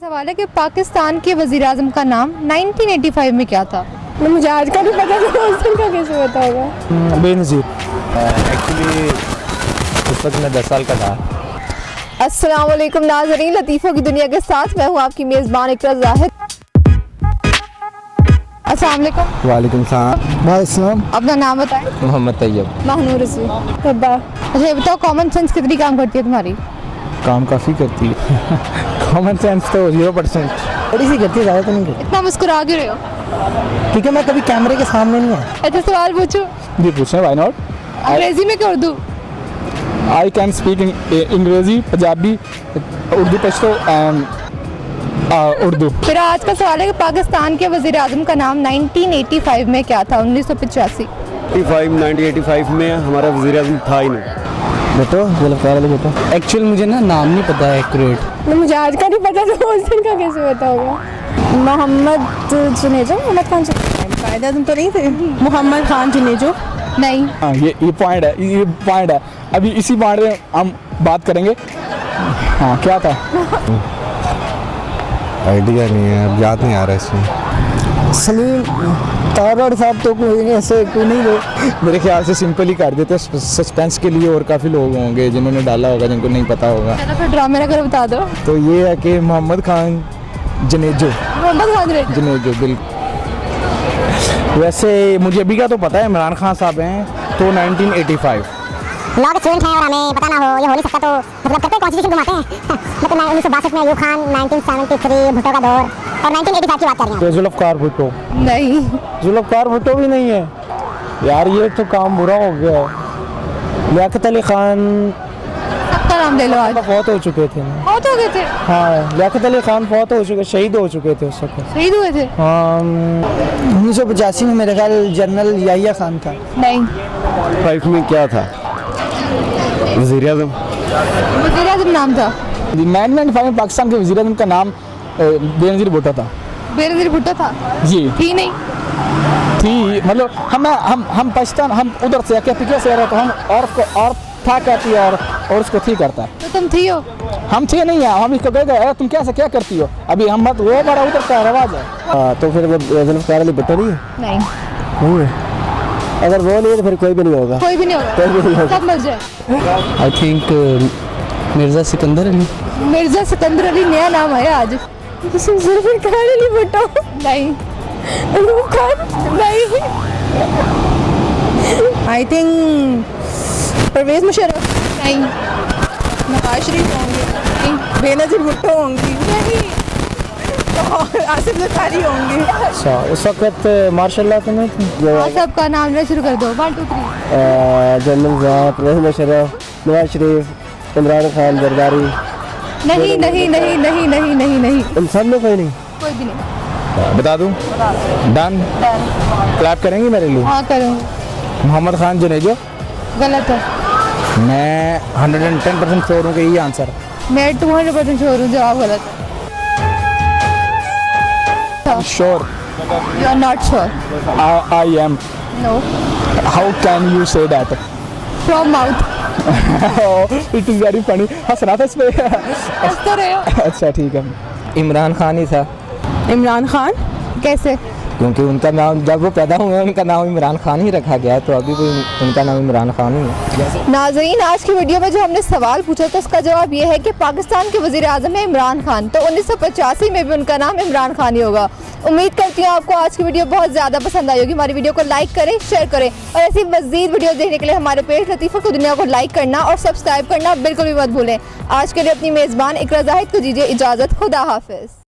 सवाल है कि पाकिस्तान के वज़ीर-ए-आज़म का नाम 1985 में क्या था? मुझे आज का नहीं पता तो उस दिन का कैसे पता होगा? बेनज़ीर। एक्चुअली उस वक्त मैं 10 साल का था। अस्सलाम वालेकुम नाज़रीन, लतीफ़ों की दुनिया के साथ मैं हूँ आपकी मेज़बान इकरा ज़ाहिद। अस्सलाम वालेकुम। वालेकुम सलाम। अपना नाम बताएं। मोहम्मद तैयब। महनूर रसूल। तब्बा। अच्छा ये बताओ, कॉमन सेंस कितनी काम करती है तुम्हारी? काम काफ़ी करती है। कॉमन सेंस तो 0%। थोड़ी सी करती है, ज़्यादा तो नहीं करती, इतना मुस्कुरा क्यों रहे हो? क्योंकि मैं कभी कैमरे के सामने नहीं आया। अच्छा सवाल पूछो। जी पूछें, व्हाई नॉट। अंग्रेजी में क्या उर्दू? आई कैन स्पीक अंग्रेजी, पंजाबी, उर्दू, पश्तो एंड उर्दू। फिर आज का सवाल है कि पाकिस्तान के वज़ीर-ए-आज़म का नाम 1985 में क्या था? 1985। 1985 में हमारा वज़ीर-ए-आज़म था ही नहीं। बेटो बेटो एक्चुअल मुझे ना नाम नहीं पता है एक्यूरेट। मुझे आज का नहीं पता तो उस दिन का कैसे पता होगा? मोहम्मद जुनेजो, मोहम्मद खान वज़ीर-ए-आज़म तो नहीं थे। मोहम्मद खान जुनेजो नहीं। हाँ ये पॉइंट है, ये पॉइंट है। अभी इसी पॉइंट में हम बात करेंगे। हाँ क्या था? आइडिया नहीं है, अब याद नहीं आ रहा इसमें। सलीम तारड़ साहब तो कोई ऐसे कोई नहीं लोग, मेरे ख्याल से सिंपल ही कर देते सस्पेंस के लिए, और काफ़ी लोग होंगे जिन्होंने डाला होगा जिनको नहीं पता होगा। चलो फिर ड्रामे ना करो, बता दो। तो ये है कि मोहम्मद खान जनेजो। मोहम्मद खान जनेजो बिल्कुल। वैसे मुझे अभी का तो पता है, इमरान खान साहब हैं तो 1985। लॉ के स्टूडेंट हैं और हमें पता ना हो, ये हो नहीं सकता, तो मतलब करते कॉन्स्टिट्यूशन घुमाते हैं। मतलब 1962 में अयूब खान, 1973 भुट्टो का दौर, और 1985 की बात कर रही हूँ। जुल्फ़कार भुट्टो नहीं। जुल्फ़कार भुट्टो भी नहीं है यार, ये तो काम बुरा हो गया। लियाकत अली खान सबका नाम ले लो आज। फौत हो चुके थे। बहुत हो गए थे। हाँ लियाकत अली खान फौत हो चुके, शहीद हो चुके थे उस वक्त। शहीद हुए थे? हाँ 1985 में मेरे ख्याल जनरल याहिया खान था। नहीं। 5 में क्या था? वज़ीर-ए-आज़म। वज़ीर-ए-आज़म नाम था। 1995 में पाकिस्तान के वज़ीर-ए-आज़म का नाम बेनज़ीर भुट्टो था। बेनज़ीर भुट्टो था? जी थी नहीं। थी, मतलब हम पाकिस्तान, हम उधर से पीछे से रहे तो हम और था कहती है और उसको थी करता है। तो तुम थी हो? हम थे नहीं है, हम इसको कह गए तुम क्या करती हो, अभी हम मत, वो बड़ा उधर का रवाज है। तो फिर वो जुल्फ़कार अली भुट्टो नहीं है? नहीं। वो है, अगर वो नहीं है तो फिर कोई भी नहीं होगा। कोई भी नहीं होगा। कोई भी नहीं होगा। सब मर जाए। I think Mirza Sikandar Ali. मिर्ज़ा सिकंदर अली नया नाम है आज। जुल्फ़कार अली भुट्टो नहीं। अयूब खान नहीं। आई थिंक परवेज़ मुशर्रफ नहीं। नवाज शरीफ होंगे। नहीं। बेनज़ीर भुट्टो होंगी। नहीं। और आसिफ ज़रदारी होंगे। अच्छा उस वक्त मार्शल तो नहीं थी? हाँ, सबका नाम ले शुरू कर दो। 1 2 3। जनरल ज़िया, परवेज़ मुशर्रफ, नवाज शरीफ, इमरान खान, जरदारी। नहीं नहीं नहीं नहीं नहीं नहीं नहीं। इन सब में कोई नहीं? कोई भी नहीं। बता दूं? डन। क्लैप करेंगे मेरे लिए? हाँ करूँगी। मोहम्मद खान जनेजो। गलत है। मैं 110% श्योर हूँ कि यही आंसर। मैं 200% श्योर हूँ जवाब गलत है। Sure? You are not sure. I am. No. How can you say that? From mouth. It is very funny. हंस रहा था इस पे। हंस तो रहे हो। अच्छा ठीक है। इमरान खान ही था। इमरान खान कैसे? क्योंकि उनका नाम जब वो पैदा हुए उनका नाम इमरान खान ही रखा गया, तो अभी भी उनका नाम इमरान खान ही है। नाज़रीन, आज की वीडियो में जो हमने सवाल पूछा था उसका जवाब ये है कि पाकिस्तान के वज़ीर-ए-आज़म है इमरान खान, तो 1985 में भी उनका नाम इमरान खान ही होगा। उम्मीद करती हूँ आपको आज की वीडियो बहुत ज़्यादा पसंद आई होगी। हमारी वीडियो को लाइक करें, शेयर करें, और ऐसी मज़ीद वीडियो देखने के लिए हमारे पेज लतीफ़ों की दुनिया को लाइक करना और सब्सक्राइब करना बिल्कुल भी मत भूलें। आज के लिए अपनी मेज़बान इकरा ज़ाहिद को दीजिए इजाज़त। खुदा हाफिज़।